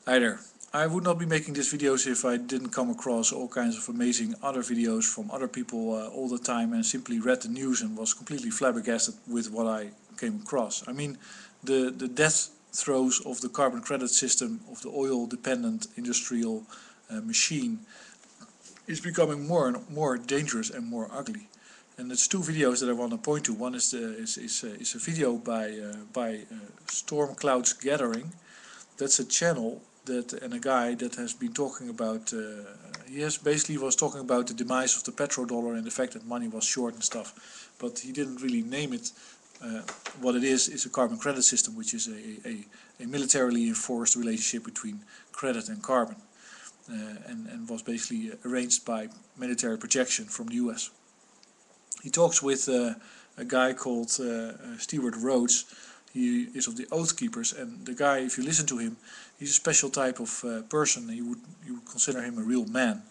Hi there. I would not be making these videos if I didn't come across all kinds of amazing other videos from other people all the time and simply read the news and was completely flabbergasted with what I came across. I mean, the death throes of the carbon credit system of the oil dependent industrial machine is becoming more and more dangerous and more ugly. And there's two videos that I want to point to. One is a video by Storm Clouds Gathering. That's a channel that and a guy that has been talking about. He has basically was talking about the demise of the petrodollar and the fact that money was short and stuff, but he didn't really name it. What it is a carbon credit system, which is a militarily enforced relationship between credit and carbon, and was basically arranged by military projection from the US. He talks with a guy called Stewart Rhodes. He is of the Oathkeepers, and the guy, if you listen to him, he's a special type of person. You would consider him a real man,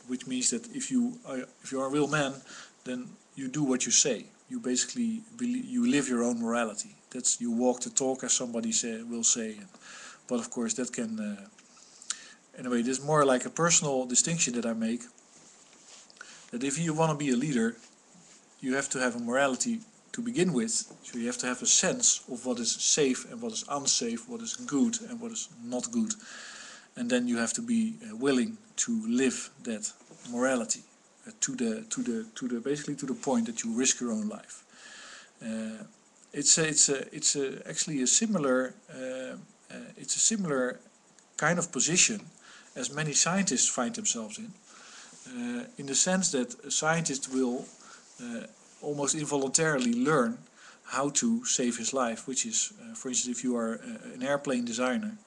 which means that if you are a real man, then you do what you say. You basically you live your own morality. That's you walk the talk, as somebody will say. But of course, that can anyway. There's more like a personal distinction that I make. That if you want to be a leader, you have to have a morality to begin with, so you have to have a sense of what is safe and what is unsafe, what is good and what is not good, and then you have to be willing to live that morality to the basically to the point that you risk your own life. It's actually a similar it's a similar kind of position as many scientists find themselves in the sense that a scientist will almost involuntarily learn how to save his life, which is, for instance, if you are an airplane designer,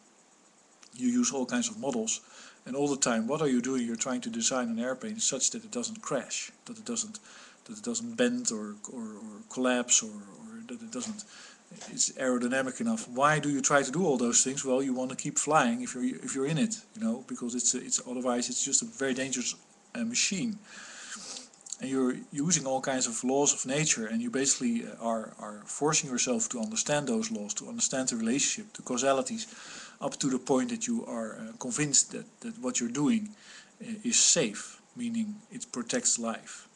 you use all kinds of models, and all the time, what are you doing? You're trying to design an airplane such that it doesn't crash, that it doesn't bend or collapse, or that it doesn't. It's aerodynamic enough. Why do you try to do all those things? Well, you want to keep flying if you're in it, because it's otherwise it's just a very dangerous machine. And you're using all kinds of laws of nature, and you basically are forcing yourself to understand those laws, to understand the relationship, the causalities, up to the point that you are convinced that what you're doing is safe, meaning it protects life.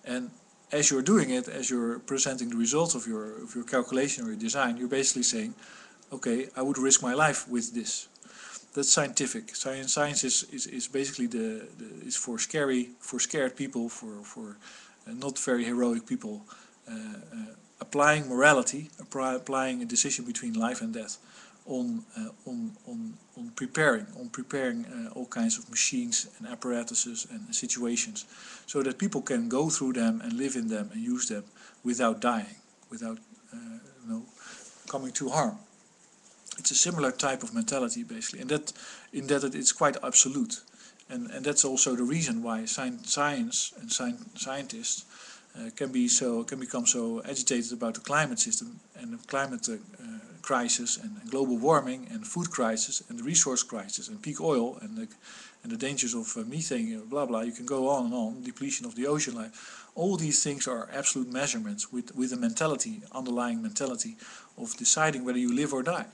And as you're doing it, as you're presenting the results of your calculation or your design, you're basically saying, okay, I would risk my life with this. That's scientific. Science is basically is for scared people, for not very heroic people, applying morality, applying a decision between life and death on preparing all kinds of machines and apparatuses and situations, so that people can go through them and live in them and use them without dying, without coming to harm. It's a similar type of mentality, basically, and that it's quite absolute, and that's also the reason why science and scientists can become so agitated about the climate system and the climate crisis and global warming and food crisis and the resource crisis and peak oil and the dangers of methane, blah blah. You can go on and on. Depletion of the ocean life. All these things are absolute measurements with a mentality, underlying mentality of deciding whether you live or die.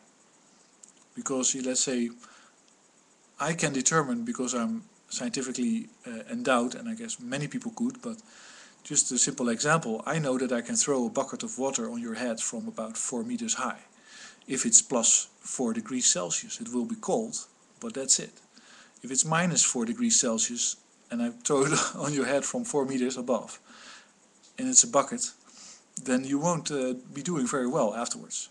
Because let's say I can determine, because I'm scientifically endowed, and I guess many people could, but just a simple example, I know that I can throw a bucket of water on your head from about 4 meters high. If it's plus 4 degrees Celsius, it will be cold, but that's it. If it's minus 4 degrees Celsius and I throw it on your head from 4 meters above, and it's a bucket, then you won't be doing very well afterwards.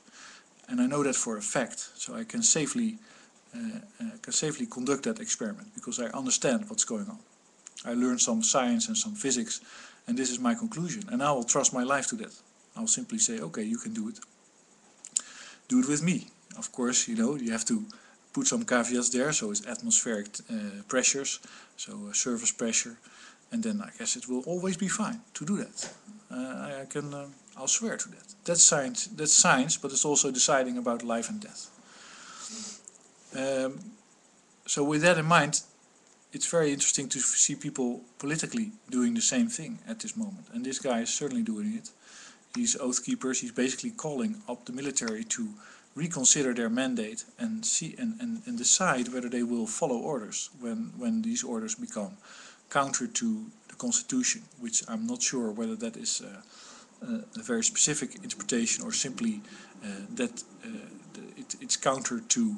And I know that for a fact, so I can safely conduct that experiment, because I understand what's going on. I learned some science and some physics, and this is my conclusion, and I will trust my life to that. I'll simply say, okay, you can do it. Do it with me. Of course, you have to put some caveats there, so it's atmospheric pressures, so surface pressure, and then I guess it will always be fine to do that. I'll swear to that. That's science, but it's also deciding about life and death. So with that in mind, it's very interesting to see people politically doing the same thing at this moment. And this guy is certainly doing it. He's Oathkeepers. He's basically calling up the military to reconsider their mandate and see and decide whether they will follow orders when these orders become counter to the Constitution, which I'm not sure whether that is a very specific interpretation or simply that it's counter to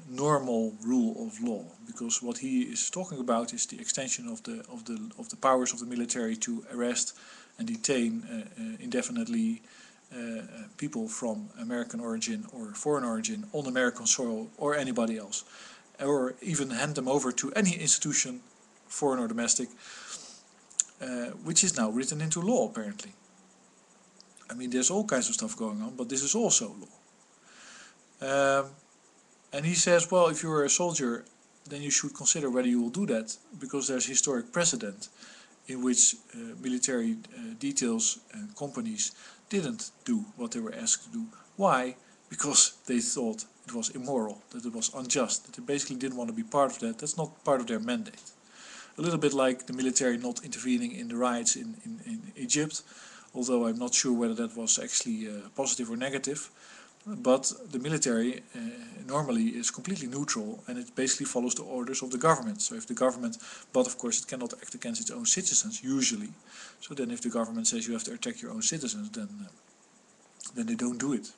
normal rule of law, because what he is talking about is the extension of the powers of the military to arrest and detain indefinitely people from American origin or foreign origin on American soil or anybody else, or even hand them over to any institution, foreign or domestic, which is now written into law apparently. I mean, there's all kinds of stuff going on, but this is also law. And he says, well, if you're a soldier, then you should consider whether you will do that, because there's historic precedent in which military details and companies didn't do what they were asked to do. Why? Because they thought it was immoral, that it was unjust, that they basically didn't want to be part of that. That's not part of their mandate. A little bit like the military not intervening in the riots in Egypt, although I'm not sure whether that was actually positive or negative. But the military normally is completely neutral, and it basically follows the orders of the government. So if the government, but of course it cannot act against its own citizens usually. So then if the government says you have to attack your own citizens, then they don't do it.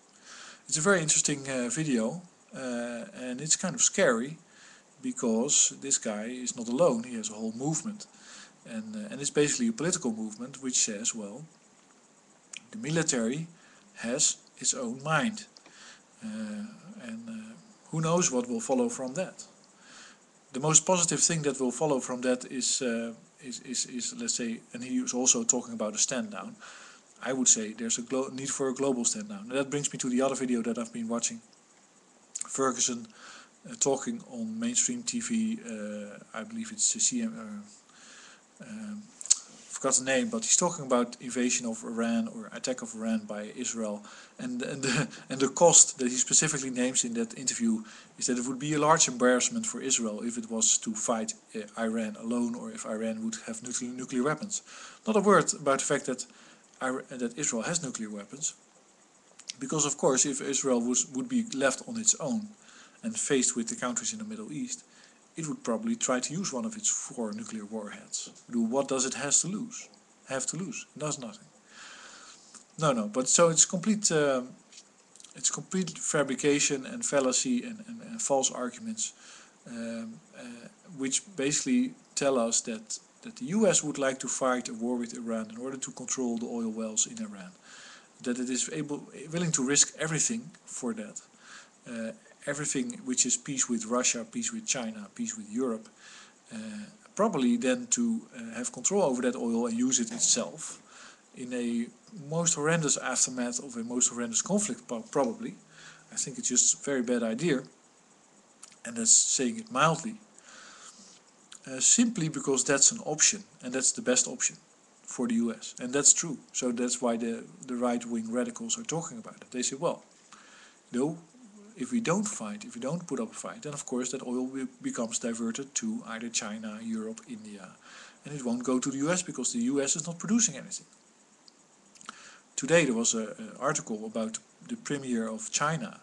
It's a very interesting video, and it's kind of scary, because this guy is not alone. He has a whole movement, and it's basically a political movement which says, well, the military has its own mind, and who knows what will follow from that. The most positive thing that will follow from that is let's say, and he was also talking about a stand down. I would say there's a need for a global stand down. And that brings me to the other video that I've been watching. Fergusson talking on mainstream TV, I believe it's CM. Forgot the name, but he's talking about invasion of Iran or attack of Iran by Israel, and the cost that he specifically names in that interview is that it would be a large embarrassment for Israel if it was to fight Iran alone, or if Iran would have nuclear weapons. Not a word about the fact that Israel has nuclear weapons, because of course if Israel would be left on its own and faced with the countries in the Middle East, it would probably try to use one of its 4 nuclear warheads. What does it have to lose? It does nothing. No, but so it's complete fabrication and fallacy and false arguments, which basically tell us that the US would like to fight a war with Iran in order to control the oil wells in Iran. That it is willing to risk everything for that. Everything which is peace with Russia, peace with China, peace with Europe, probably then to have control over that oil and use it itself in a most horrendous aftermath of a most horrendous conflict, probably. I think it's just a very bad idea, and that's saying it mildly, simply because that's an option, and that's the best option for the US, and that's true. So that's why the right-wing radicals are talking about it. They say, well, no, if we don't fight, if we don't put up a fight, then of course that oil becomes diverted to either China, Europe, India, and it won't go to the US because the US is not producing anything. Today there was an article about the premier of China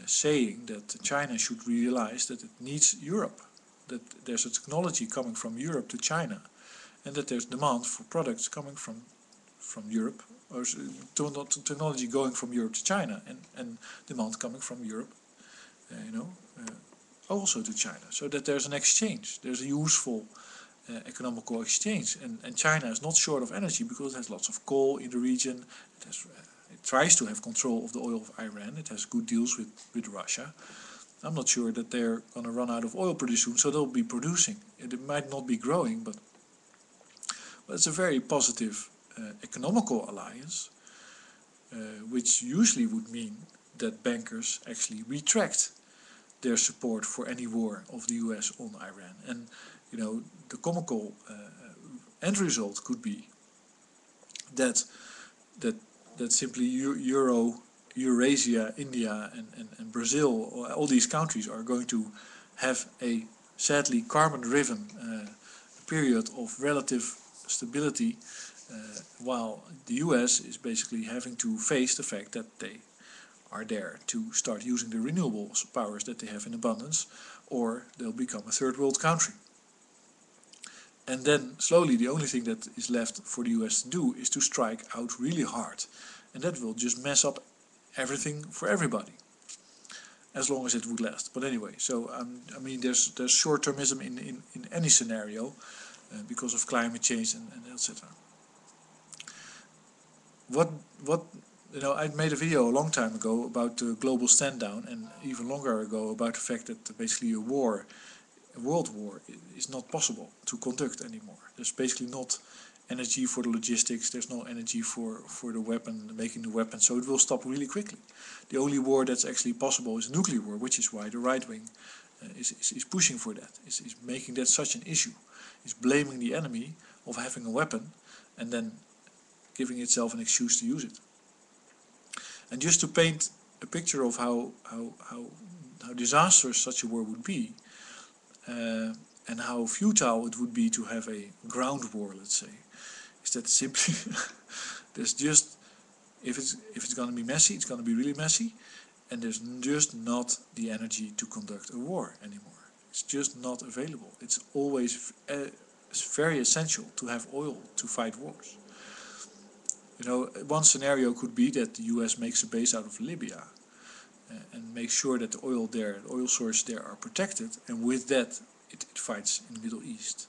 saying that China should realize that it needs Europe, that there's a technology coming from Europe to China, and that there's demand for products coming from Europe, or technology going from Europe to China, and demand coming from Europe, also to China. So that there's an exchange, there's a useful economical exchange, and China is not short of energy because it has lots of coal in the region. It tries to have control of the oil of Iran. It has good deals with Russia. I'm not sure that they're going to run out of oil pretty soon, so they'll be producing. It might not be growing, but it's a very positive economical alliance, which usually would mean that bankers actually retract their support for any war of the US on Iran. And the comical end result could be that simply Eurasia, India and Brazil, all these countries are going to have a sadly carbon-driven period of relative stability, while the US is basically having to face the fact that they are there to start using the renewable powers that they have in abundance, or they'll become a third world country. And then slowly the only thing that is left for the US to do is to strike out really hard. And that will just mess up everything for everybody, as long as it would last. But anyway, so I mean, there's short-termism in any scenario because of climate change and etc. What you know, I made a video a long time ago about the global stand down, and even longer ago about the fact that basically a world war is not possible to conduct anymore. There's basically not energy for the logistics, there's no energy for the weapon, making the weapon, so it will stop really quickly. The only war that's actually possible is a nuclear war, which is why the right wing is pushing for that, is making that such an issue, is blaming the enemy of having a weapon and then giving itself an excuse to use it. And just to paint a picture of how disastrous such a war would be, and how futile it would be to have a ground war, let's say, is that simply there's just, if it's going to be messy, it's going to be really messy, and there's just not the energy to conduct a war anymore. It's just not available. It's always it's very essential to have oil to fight wars. You know, one scenario could be that the US makes a base out of Libya and makes sure that the oil sources there are protected, and with that it fights in the Middle East.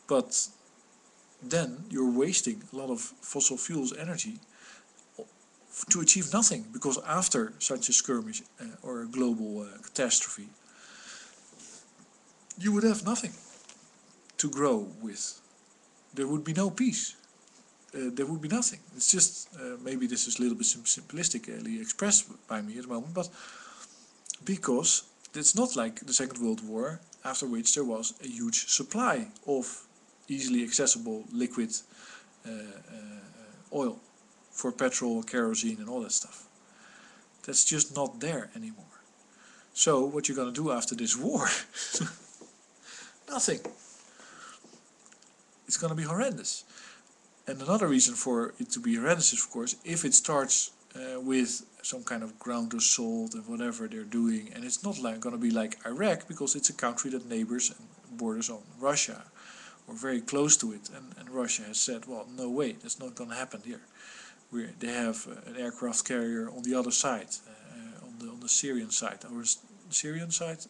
But then you're wasting a lot of fossil fuels energy to achieve nothing, because after such a skirmish or a global catastrophe, you would have nothing to grow with. There would be no peace. There would be nothing. It's just, maybe this is a little bit simplistically expressed by me at the moment, but because it's not like the Second World War, after which there was a huge supply of easily accessible liquid oil for petrol, kerosene and all that stuff. That's just not there anymore. So what you're going to do after this war? Nothing. It's going to be horrendous. And another reason for it to be horrendous is, of course, if it starts with some kind of ground assault and whatever they're doing, and it's not like going to be like Iraq, because it's a country that neighbors and borders on Russia, or very close to it, and Russia has said, well, no way, that's not going to happen here. They have an aircraft carrier on the other side, on the Syrian side, or Syrian side.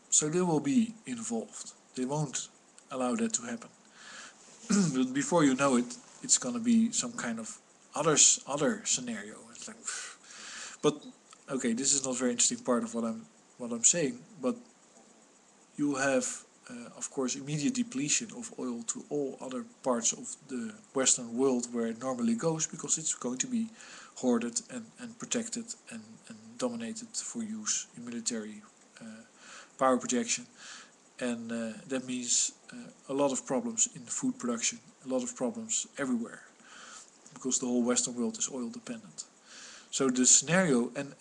So they will be involved. They won't allow that to happen. But before you know it, it's going to be some kind of other scenario. It's like, but okay, this is not a very interesting part of what I'm saying. But you have, of course, immediate depletion of oil to all other parts of the Western world where it normally goes, because it's going to be hoarded and protected and dominated for use in military power projection. And that means a lot of problems in food production, a lot of problems everywhere, because the whole Western world is oil dependent. So the scenario, and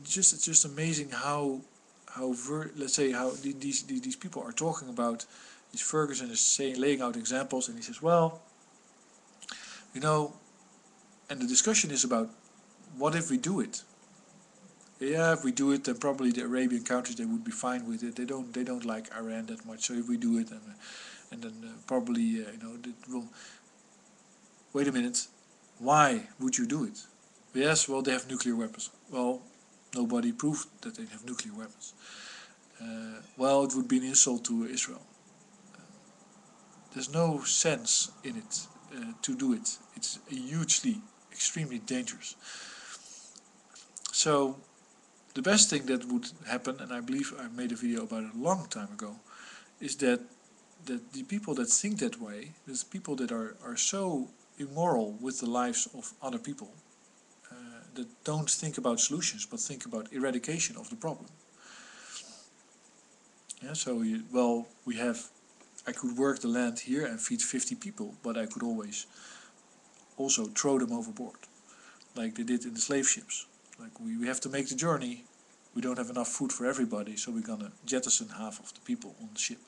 just, it's just amazing how let's say how these people are talking about. This Fergusson is laying out examples, and he says, well, you know, and the discussion is about, what if we do it? Yeah, if we do it, then probably the Arabian countries, they would be fine with it. They don't like Iran that much. So if we do it, and then probably you know, it will. Wait a minute, why would you do it? Yes, well, they have nuclear weapons. Well, nobody proved that they have nuclear weapons. Well, it would be an insult to Israel. There's no sense in it to do it. It's extremely dangerous. So the best thing that would happen, and I believe I made a video about it a long time ago, is that the people that think that way, the people that are so immoral with the lives of other people, that don't think about solutions but think about eradication of the problem. Yeah, so I could work the land here and feed 50 people, but I could always also throw them overboard, like they did in the slave ships. Like, we have to make the journey, we don't have enough food for everybody, so we're gonna jettison half of the people on the ship.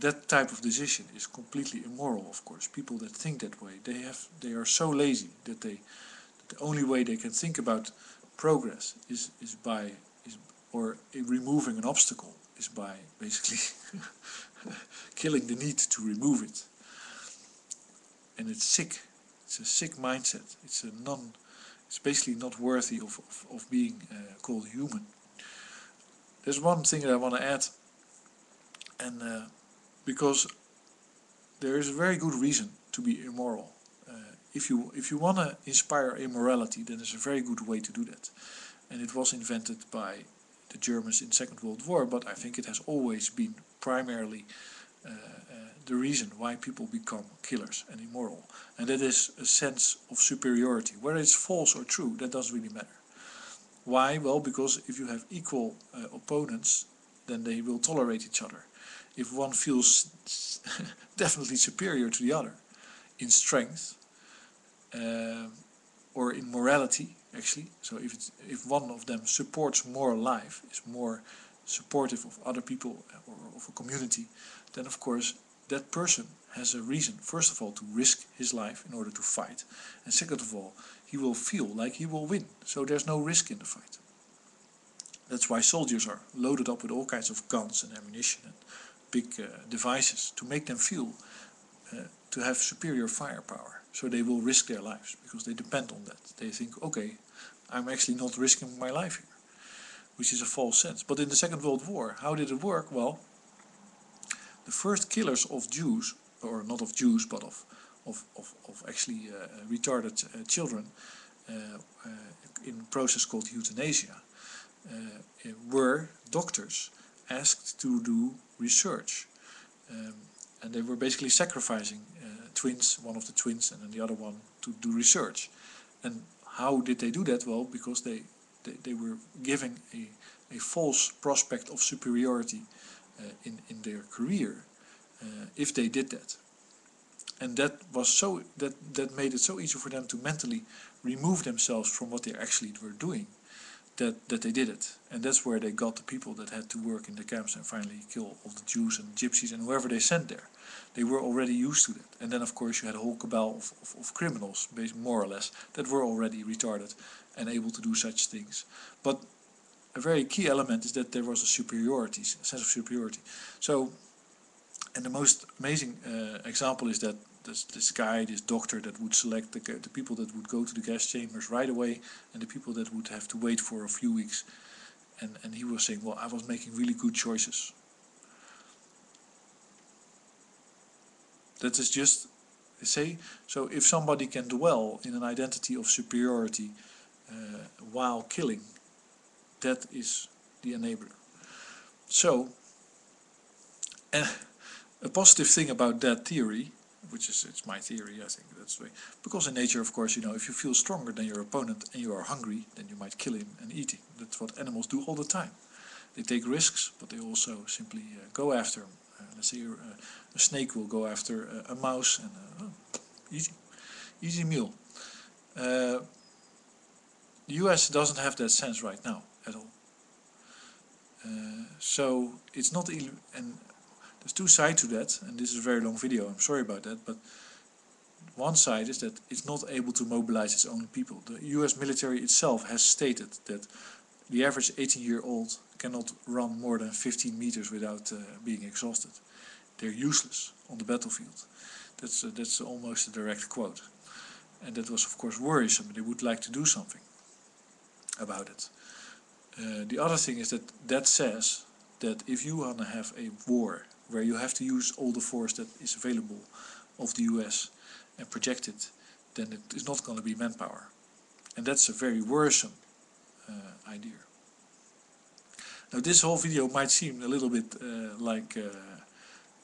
that type of decision is completely immoral, of course. People that think that way, they are so lazy that the only way they can think about progress is removing an obstacle is by basically killing the need to remove it. And it's sick. It's a sick mindset. It's basically not worthy of being called human. There's one thing that I want to add, and because there is a very good reason to be immoral. If you want to inspire immorality, then there's a very good way to do that. And it was invented by the Germans in the Second World War, but I think it has always been primarily the reason why people become killers and immoral. And that is a sense of superiority. Whether it's false or true, that doesn't really matter. Why? Well, because if you have equal opponents, then they will tolerate each other. If one feels definitely superior to the other in strength or in morality, actually, so if one of them supports moral life, is more supportive of other people or of a community, then of course that person has a reason, first of all, to risk his life in order to fight, and second of all, he will feel like he will win, so there's no risk in the fight. That's why soldiers are loaded up with all kinds of guns and ammunition and big devices to make them feel to have superior firepower, so they will risk their lives because they depend on that. They think, okay, I'm actually not risking my life here, which is a false sense. But in the Second World War, how did it work? Well, the first killers of Jews, or not of Jews, but of actually retarded children in a process called euthanasia, were doctors asked to do research. And they were basically sacrificing twins, one of the twins and then the other one, to do research. And how did they do that? Well, because they were giving a false prospect of superiority in their career if they did that. And that made it so easy for them to mentally remove themselves from what they actually were doing, that they did it. And that's where they got the people that had to work in the camps and finally kill all the Jews and Gypsies and whoever they sent there. They were already used to that. And then of course you had a whole cabal of criminals, more or less, that were already retarded and able to do such things. But a very key element is that there was a sense of superiority. So, and the most amazing example is that this doctor that would select the people that would go to the gas chambers right away and the people that would have to wait for a few weeks. And he was saying, well, I was making really good choices. That is just, say, so if somebody can dwell in an identity of superiority while killing, that is the enabler. So, and a positive thing about that theory, which is, it's my theory, I think that's the way, because in nature, of course, you know, if you feel stronger than your opponent and you are hungry, then you might kill him and eat him. That's what animals do all the time. They take risks, but they also simply go after him. Let's say a snake will go after a mouse, and easy meal. The US doesn't have that sense right now at all. So it's not, and there's two sides to that, and this is a very long video, I'm sorry about that, but one side is that it's not able to mobilize its own people. The US military itself has stated that the average 18-year-old cannot run more than 15 meters without being exhausted. They're useless on the battlefield. That's almost a direct quote. And that was of course worrisome. They would like to do something about it. The other thing is that says that if you want to have a war where you have to use all the force that is available of the US and project it, then it is not going to be manpower. And that's a very worrisome idea. Now this whole video might seem a little bit like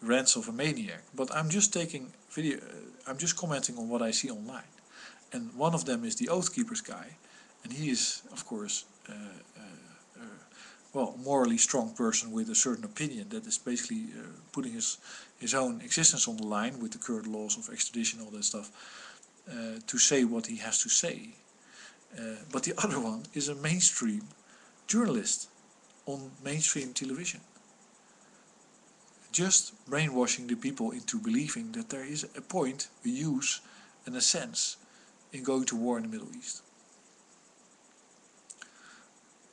rants of a maniac, but I'm just I'm just commenting on what I see online. And one of them is the Oathkeepers guy, and he is of course well, morally strong person with a certain opinion that is basically putting his own existence on the line with the current laws of extradition, all that stuff, to say what he has to say. But the other one is a mainstream journalist on mainstream television. just brainwashing the people into believing that there is a point, a use and a sense in going to war in the Middle East.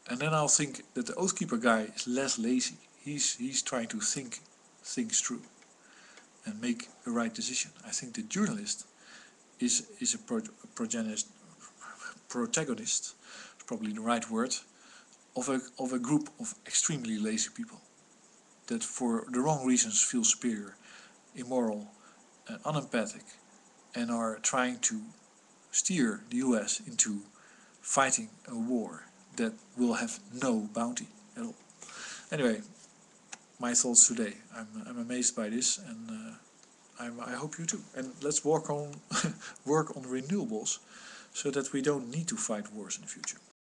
And then I'll think that the Oathkeeper guy is less lazy. He's trying to think things through and make a right decision. I think the journalist is a protagonist, is probably the right word, of a group of extremely lazy people that for the wrong reasons feel superior, immoral, unempathic, and are trying to steer the US into fighting a war that will have no bounty at all. Anyway, my thoughts today. I'm amazed by this, and I hope you too. And let's work on renewables so that we don't need to fight wars in the future.